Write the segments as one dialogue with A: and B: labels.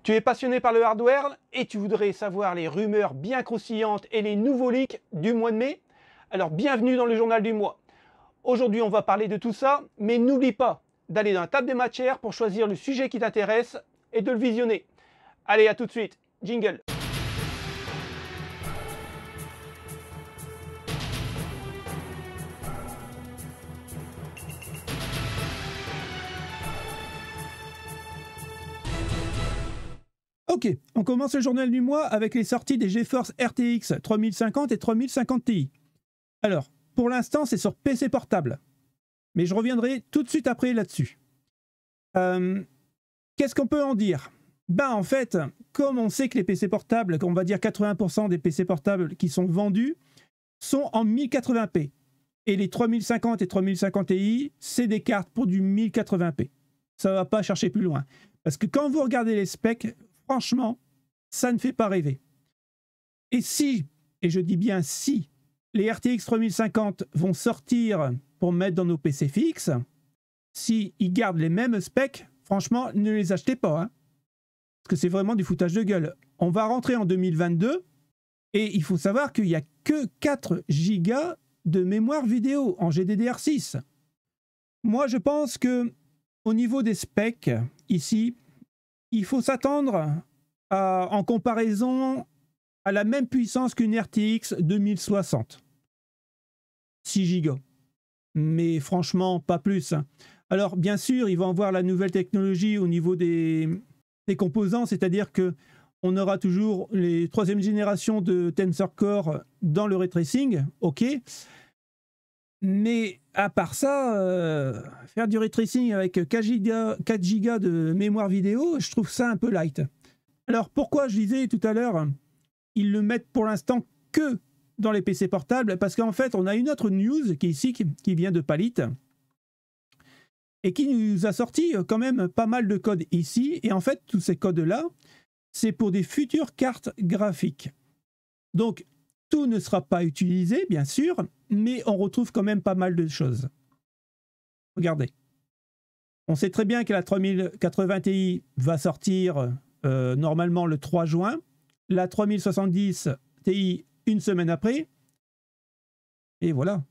A: Tu es passionné par le hardware et tu voudrais savoir les rumeurs bien croustillantes et les nouveaux leaks du mois de mai? Alors bienvenue dans le journal du mois. Aujourd'hui on va parler de tout ça, mais n'oublie pas d'aller dans la table des matières pour choisir le sujet qui t'intéresse et de le visionner. Allez, à tout de suite, jingle.
B: Ok, on commence le journal du mois avec les sorties des GeForce RTX 3050 et 3050 Ti. Alors, pour l'instant, c'est sur PC portable. Mais je reviendrai tout de suite après là-dessus. Qu'est-ce qu'on peut en dire? Ben en fait, comme on sait que les PC portables, on va dire 80% des PC portables qui sont vendus, sont en 1080p. Et les 3050 et 3050 Ti, c'est des cartes pour du 1080p. Ça ne va pas chercher plus loin. Parce que quand vous regardez les specs, franchement, ça ne fait pas rêver. Et si, et je dis bien si, les RTX 3050 vont sortir pour mettre dans nos PC fixes, si ils gardent les mêmes specs, franchement, ne les achetez pas. Hein, parce que c'est vraiment du foutage de gueule. On va rentrer en 2022 et il faut savoir qu'il n'y a que 4 Go de mémoire vidéo en GDDR6. Moi, je pense que au niveau des specs, ici, il faut s'attendre en comparaison à la même puissance qu'une RTX 2060. 6 Go. Mais franchement, pas plus. Alors, bien sûr, ils vont avoir la nouvelle technologie au niveau des composants, c'est-à-dire qu'on aura toujours les 3e générations de Tensor Core dans le ray tracing, ok. Mais à part ça, faire du ray tracing avec 4 Go de mémoire vidéo, je trouve ça un peu light. Alors pourquoi je disais tout à l'heure, ils le mettent pour l'instant que dans les PC portables? Parce qu'en fait, on a une autre news qui est ici, qui vient de Palit, et qui nous a sorti quand même pas mal de codes ici. Et en fait, tous ces codes-là, c'est pour des futures cartes graphiques. Donc, tout ne sera pas utilisé, bien sûr, mais on retrouve quand même pas mal de choses. Regardez. On sait très bien que la 3080 Ti va sortir normalement le 3 juin. La 3070 Ti une semaine après. Et voilà.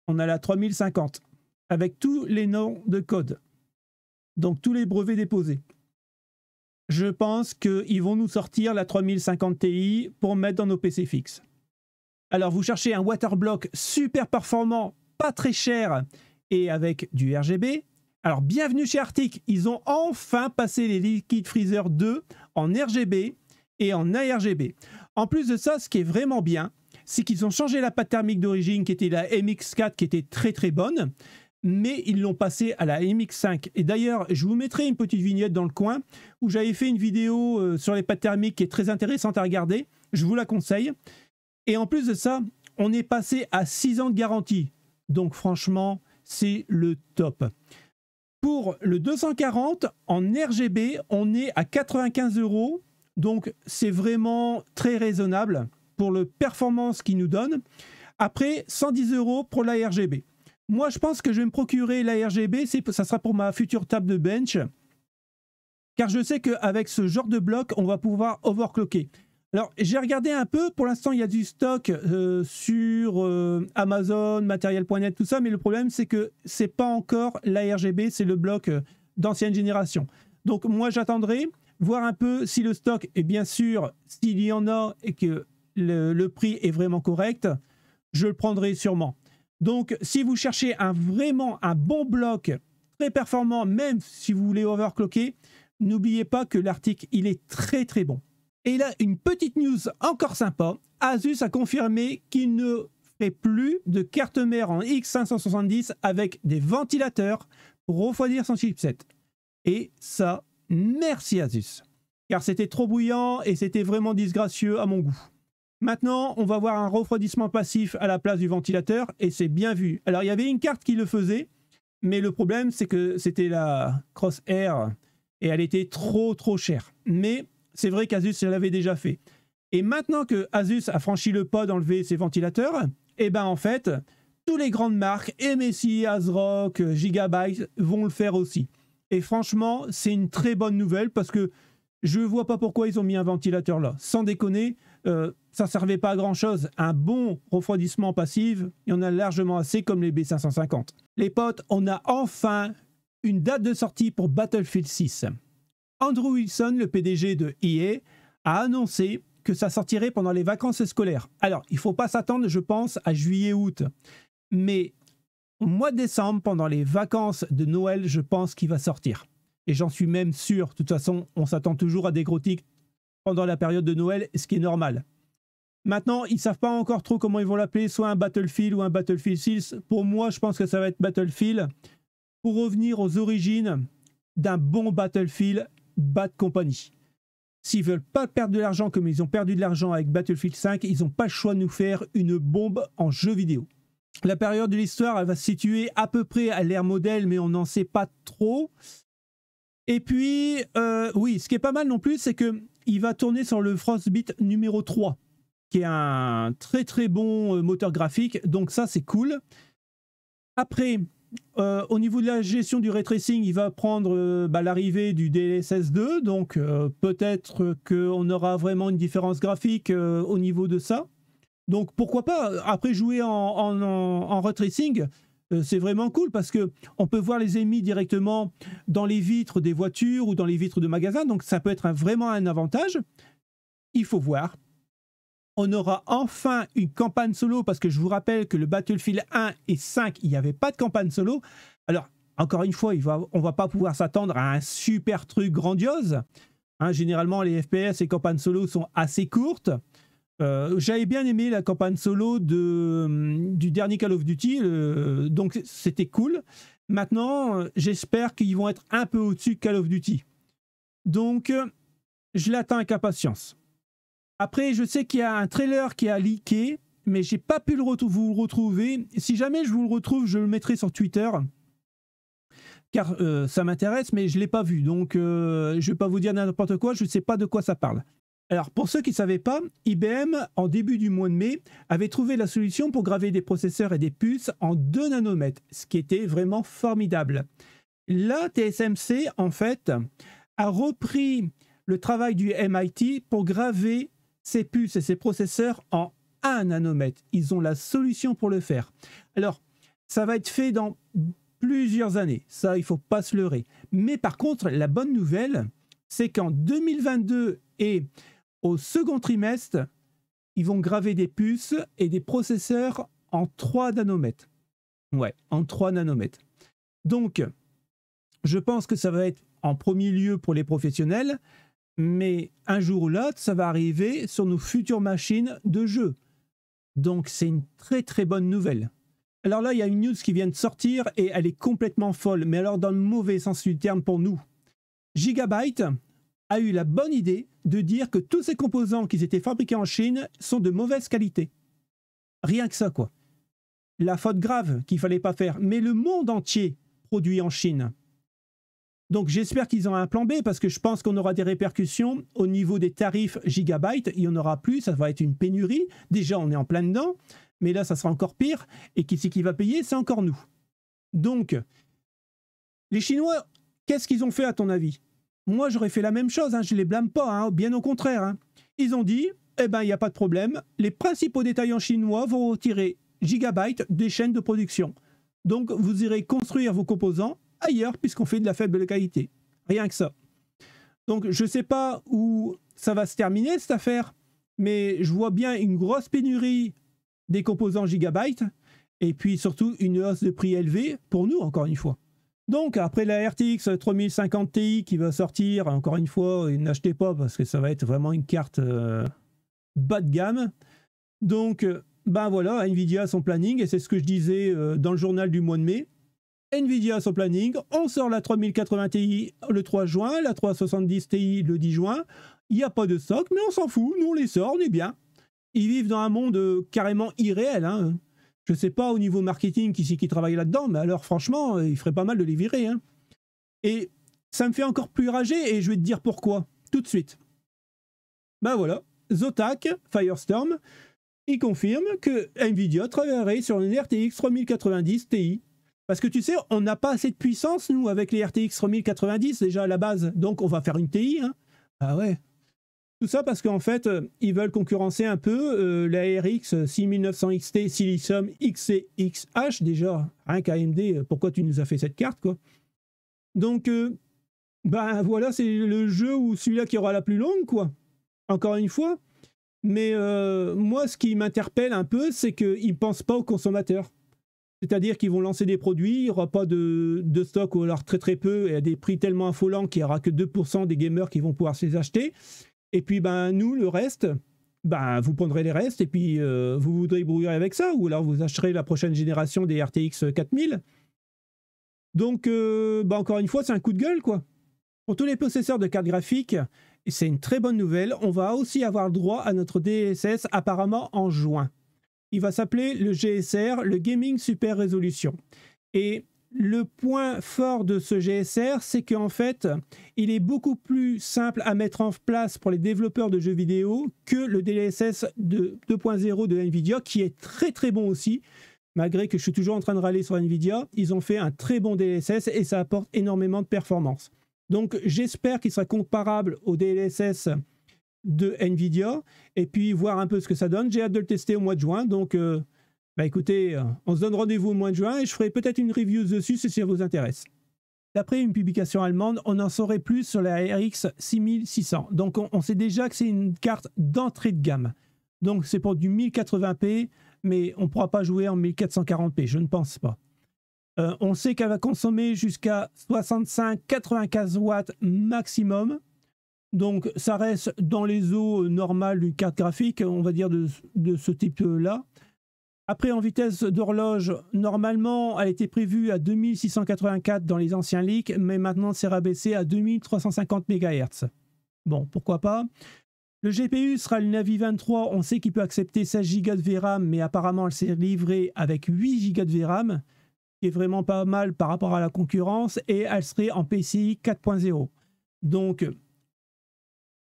B: On a la 3050 avec tous les noms de code. Donc tous les brevets déposés. Je pense qu'ils vont nous sortir la 3050 Ti pour mettre dans nos PC fixes. Alors, vous cherchez un waterblock super performant, pas très cher et avec du RGB. Alors, bienvenue chez Arctic. Ils ont enfin passé les Liquid Freezer 2 en RGB et en ARGB. En plus de ça, ce qui est vraiment bien, c'est qu'ils ont changé la pâte thermique d'origine qui était la MX4 qui était très très bonne, mais ils l'ont passée à la MX5. Et d'ailleurs, je vous mettrai une petite vignette dans le coin où j'avais fait une vidéo sur les pâtes thermiques qui est très intéressante à regarder. Je vous la conseille. Et en plus de ça, on est passé à 6 ans de garantie. Donc franchement, c'est le top. Pour le 240, en RGB, on est à 95 €. Donc c'est vraiment très raisonnable pour le performance qu'il nous donne. Après, 110 € pour la RGB. Moi, je pense que je vais me procurer la RGB. Ça sera pour ma future table de bench. Car je sais qu'avec ce genre de bloc, on va pouvoir overclocker. Alors, j'ai regardé un peu. Pour l'instant, il y a du stock sur Amazon, Material.net, tout ça. Mais le problème, c'est que ce n'est pas encore l'ARGB, c'est le bloc d'ancienne génération. Donc, moi, j'attendrai, voir un peu si le stock est bien sûr, s'il y en a et que le prix est vraiment correct, je le prendrai sûrement. Donc, si vous cherchez vraiment un bon bloc, très performant, même si vous voulez overclocker, n'oubliez pas que l'Arctic, il est très très bon. Et là, une petite news encore sympa. Asus a confirmé qu'il ne fait plus de carte mère en X570 avec des ventilateurs pour refroidir son chipset. Et ça, merci Asus. Car c'était trop bruyant et c'était vraiment disgracieux à mon goût. Maintenant, on va voir un refroidissement passif à la place du ventilateur et c'est bien vu. Alors, il y avait une carte qui le faisait, mais le problème, c'est que c'était la Crosshair et elle était trop chère. Mais c'est vrai qu'Asus l'avait déjà fait. Et maintenant que Asus a franchi le pas d'enlever ses ventilateurs, et ben en fait, toutes les grandes marques, MSI, ASRock, Gigabyte, vont le faire aussi. Et franchement, c'est une très bonne nouvelle parce que Je vois pas pourquoi ils ont mis un ventilateur là. Sans déconner, ça servait pas à grand chose. Un bon refroidissement passif, il y en a largement assez comme les B550. Les potes, on a enfin une date de sortie pour Battlefield 6. Andrew Wilson, le PDG de EA, a annoncé que ça sortirait pendant les vacances scolaires. Alors, il ne faut pas s'attendre, je pense, à juillet-août. Mais au mois de décembre, pendant les vacances de Noël, je pense qu'il va sortir. Et j'en suis même sûr. De toute façon, on s'attend toujours à des gros tics pendant la période de Noël, ce qui est normal. Maintenant, ils ne savent pas encore trop comment ils vont l'appeler, soit un Battlefield ou un Battlefield 6. Pour moi, je pense que ça va être Battlefield pour revenir aux origines d'un bon Battlefield Bad Company. S'ils veulent pas perdre de l'argent comme ils ont perdu de l'argent avec Battlefield 5, ils n'ont pas le choix de nous faire une bombe en jeu vidéo. La période de l'histoire, elle va se situer à peu près à l'ère modèle, mais on n'en sait pas trop. Et puis, oui, ce qui est pas mal non plus, c'est qu'il va tourner sur le Frostbite numéro 3, qui est un très très bon moteur graphique, donc ça c'est cool. Après, au niveau de la gestion du ray tracing, il va prendre l'arrivée du DLSS 2, donc peut-être qu'on aura vraiment une différence graphique au niveau de ça. Donc pourquoi pas, après jouer en ray tracing, c'est vraiment cool parce qu'on peut voir les ennemis directement dans les vitres des voitures ou dans les vitres de magasins, donc ça peut être vraiment un avantage. Il faut voir. On aura enfin une campagne solo, parce que je vous rappelle que le Battlefield 1 et 5, il n'y avait pas de campagne solo. Alors, encore une fois, on ne va pas pouvoir s'attendre à un super truc grandiose. Hein, généralement, les FPS et campagnes solo sont assez courtes. J'avais bien aimé la campagne solo du dernier Call of Duty, donc c'était cool. Maintenant, j'espère qu'ils vont être un peu au-dessus de Call of Duty. Donc, je l'attends avec impatience. Après, je sais qu'il y a un trailer qui a leaké, mais j'ai pas pu vous le retrouver. Si jamais je vous le retrouve, je le mettrai sur Twitter, car ça m'intéresse, mais je l'ai pas vu. Donc, je vais pas vous dire n'importe quoi, je sais pas de quoi ça parle. Alors, pour ceux qui ne savaient pas, IBM, en début du mois de mai, avait trouvé la solution pour graver des processeurs et des puces en 2 nanomètres, ce qui était vraiment formidable. Là, TSMC, en fait, a repris le travail du MIT pour graver ces puces et ces processeurs en 1 nanomètre. Ils ont la solution pour le faire. Alors, ça va être fait dans plusieurs années. Ça, il ne faut pas se leurrer. Mais par contre, la bonne nouvelle, c'est qu'en 2022 et au second trimestre, ils vont graver des puces et des processeurs en 3 nanomètres. Ouais, en 3 nanomètres. Donc, je pense que ça va être en premier lieu pour les professionnels, mais un jour ou l'autre, ça va arriver sur nos futures machines de jeu. Donc, c'est une très très bonne nouvelle. Alors là, il y a une news qui vient de sortir et elle est complètement folle, mais alors dans le mauvais sens du terme pour nous. Gigabyte a eu la bonne idée de dire que tous ces composants qui étaient fabriqués en Chine sont de mauvaise qualité. Rien que ça, quoi. La faute grave qu'il ne fallait pas faire. Mais le monde entier produit en Chine. Donc j'espère qu'ils ont un plan B, parce que je pense qu'on aura des répercussions au niveau des tarifs Gigabyte. Il n'y en aura plus, ça va être une pénurie. Déjà, on est en plein dedans, mais là, ça sera encore pire. Et qui c'est qui va payer? C'est encore nous. Donc, les Chinois, qu'est-ce qu'ils ont fait à ton avis? Moi, j'aurais fait la même chose, hein, je ne les blâme pas, hein, bien au contraire. Hein. Ils ont dit, eh ben, il n'y a pas de problème, les principaux détaillants chinois vont retirer Gigabyte des chaînes de production. Donc, vous irez construire vos composants ailleurs, puisqu'on fait de la faible qualité. Rien que ça. Donc, je ne sais pas où ça va se terminer, cette affaire, mais je vois bien une grosse pénurie des composants Gigabyte, et puis surtout une hausse de prix élevée, pour nous, encore une fois. Donc, après la RTX 3050 Ti qui va sortir, encore une fois, n'achetez pas parce que ça va être vraiment une carte bas de gamme. Donc, ben voilà, Nvidia a son planning, et c'est ce que je disais dans le journal du mois de mai. Nvidia a son planning, on sort la 3080 Ti le 3 juin, la 370 Ti le 10 juin. Il n'y a pas de stock, mais on s'en fout, nous on les sort, on est bien. Ils vivent dans un monde carrément irréel, hein. Je ne sais pas au niveau marketing qui travaille là-dedans, mais alors franchement, il ferait pas mal de les virer. Hein. Et ça me fait encore plus rager, et je vais te dire pourquoi, tout de suite. Ben voilà, Zotac, Firestorm, il confirme que Nvidia travaillerait sur une RTX 3090 Ti. Parce que tu sais, on n'a pas assez de puissance, nous, avec les RTX 3090, déjà à la base, donc on va faire une Ti. Hein. Ah ouais. Tout ça parce qu'en fait, ils veulent concurrencer un peu la RX 6900 XT Silicium XCXH. Déjà, rien qu'AMD, pourquoi tu nous as fait cette carte, quoi. Donc, ben voilà, c'est le jeu où celui-là qui aura la plus longue, quoi. Encore une fois. Mais moi, ce qui m'interpelle un peu, c'est qu'ils ne pensent pas aux consommateurs. C'est-à-dire qu'ils vont lancer des produits, il n'y aura pas de stock ou alors très très peu et à des prix tellement affolants qu'il n'y aura que 2% des gamers qui vont pouvoir se les acheter. Et puis ben nous, le reste, ben, vous prendrez les restes et puis vous vous débrouillerez avec ça ou alors vous acheterez la prochaine génération des RTX 4000. Donc ben, encore une fois, c'est un coup de gueule, quoi. Pour tous les possesseurs de cartes graphiques, c'est une très bonne nouvelle. On va aussi avoir le droit à notre DLSS apparemment en juin. Il va s'appeler le GSR, le Gaming Super Resolution. Et le point fort de ce GSR, c'est qu'en fait, il est beaucoup plus simple à mettre en place pour les développeurs de jeux vidéo que le DLSS 2.0 de Nvidia, qui est très très bon aussi. Malgré que je suis toujours en train de râler sur Nvidia, ils ont fait un très bon DLSS et ça apporte énormément de performance. Donc j'espère qu'il sera comparable au DLSS de Nvidia et puis voir un peu ce que ça donne. J'ai hâte de le tester au mois de juin. Donc bah écoutez, on se donne rendez-vous au mois de juin et je ferai peut-être une review dessus si ça vous intéresse. D'après une publication allemande, on en saurait plus sur la RX 6600. Donc on sait déjà que c'est une carte d'entrée de gamme. Donc c'est pour du 1080p, mais on ne pourra pas jouer en 1440p, je ne pense pas. On sait qu'elle va consommer jusqu'à 65-95 watts maximum. Donc ça reste dans les eaux normales d'une carte graphique, on va dire de ce type-là. Après, en vitesse d'horloge, normalement, elle était prévue à 2684 dans les anciens leaks, mais maintenant, c'est rabaissé à 2350 MHz. Bon, pourquoi pas. Le GPU sera le Navi 23. On sait qu'il peut accepter 16 Go de VRAM, mais apparemment, elle s'est livrée avec 8 Go de VRAM, qui est vraiment pas mal par rapport à la concurrence, et elle serait en PCI 4.0. Donc,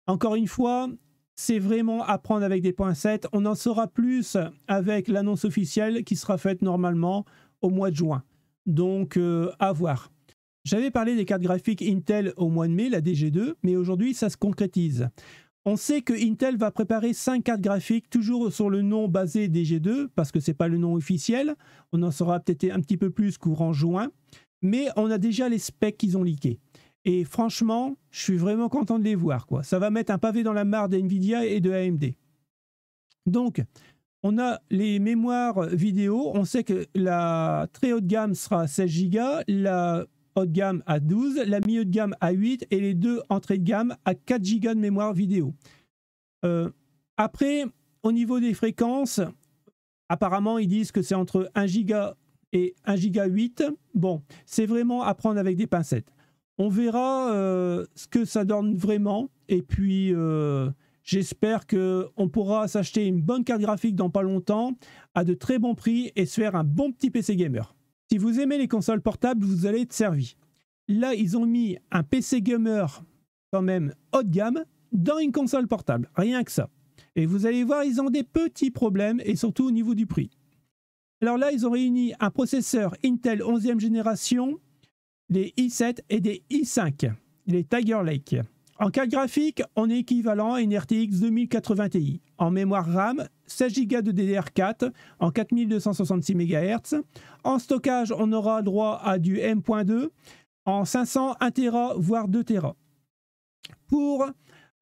B: encore une fois, c'est vraiment à prendre avec des pincettes. On en saura plus avec l'annonce officielle qui sera faite normalement au mois de juin. Donc, à voir. J'avais parlé des cartes graphiques Intel au mois de mai, la DG2, mais aujourd'hui, ça se concrétise. On sait que Intel va préparer 5 cartes graphiques, toujours sur le nom basé DG2, parce que ce n'est pas le nom officiel. On en saura peut-être un petit peu plus courant juin. Mais on a déjà les specs qu'ils ont leakés. Et franchement, je suis vraiment content de les voir, quoi. Ça va mettre un pavé dans la mare d'NVIDIA et de AMD. Donc, on a les mémoires vidéo. On sait que la très haute gamme sera à 16 Go, la haute gamme à 12, la milieu de gamme à 8 et les deux entrées de gamme à 4 Go de mémoire vidéo. Après, au niveau des fréquences, apparemment, ils disent que c'est entre 1 Go et 1 Go 8. Bon, c'est vraiment à prendre avec des pincettes. On verra ce que ça donne vraiment. Et puis, j'espère qu'on pourra s'acheter une bonne carte graphique dans pas longtemps, à de très bons prix, et se faire un bon petit PC gamer. Si vous aimez les consoles portables, vous allez être servi. Là, ils ont mis un PC gamer quand même haut de gamme dans une console portable. Rien que ça. Et vous allez voir, ils ont des petits problèmes, et surtout au niveau du prix. Alors là, ils ont réuni un processeur Intel 11e génération, des i7 et des i5, les Tiger Lake. En carte graphique, on est équivalent à une RTX 2080 Ti. En mémoire RAM, 16 Go de DDR4 en 4266 MHz. En stockage, on aura droit à du M.2 en 500, 1 Tera, voire 2 Tera. Pour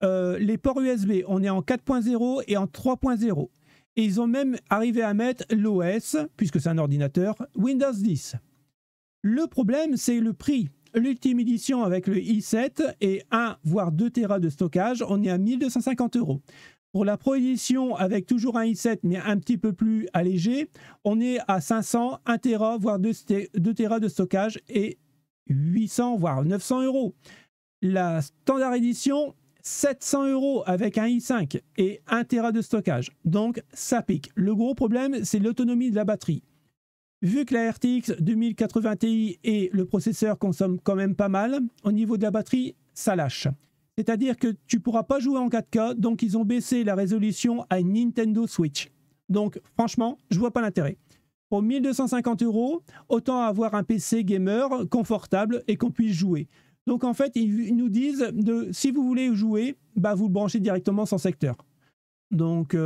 B: les ports USB, on est en 4.0 et en 3.0. Et ils ont même arrivé à mettre l'OS, puisque c'est un ordinateur, Windows 10. Le problème, c'est le prix. L'ultime édition avec le i7 et 1 voire 2 Tera de stockage, on est à 1250 €. Pour la Pro Edition, avec toujours un i7 mais un petit peu plus allégé, on est à 500, 1 Tera voire 2 Tera de stockage et 800 voire 900 €. La Standard Edition, 700 € avec un i5 et 1 Tera de stockage. Donc, ça pique. Le gros problème, c'est l'autonomie de la batterie. Vu que la RTX 2080 Ti et le processeur consomment quand même pas mal, au niveau de la batterie, ça lâche. C'est-à-dire que tu ne pourras pas jouer en 4K, donc ils ont baissé la résolution à une Nintendo Switch. Donc franchement, je ne vois pas l'intérêt. Pour 1250 €, autant avoir un PC gamer confortable et qu'on puisse jouer. Donc en fait, ils nous disent, si vous voulez jouer, bah, vous le branchez directement sans secteur. Donc,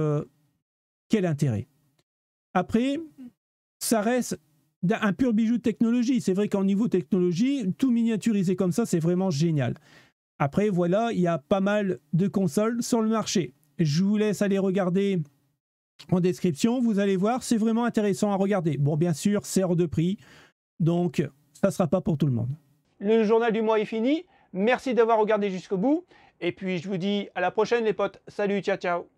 B: quel intérêt? Après, ça reste un pur bijou de technologie. C'est vrai qu'en niveau technologie, tout miniaturisé comme ça, c'est vraiment génial. Après, voilà, il y a pas mal de consoles sur le marché. Je vous laisse aller regarder en description. Vous allez voir, c'est vraiment intéressant à regarder. Bon, bien sûr, c'est hors de prix. Donc, ça ne sera pas pour tout le monde.
A: Le journal du mois est fini. Merci d'avoir regardé jusqu'au bout. Et puis, je vous dis à la prochaine, les potes. Salut, ciao, ciao.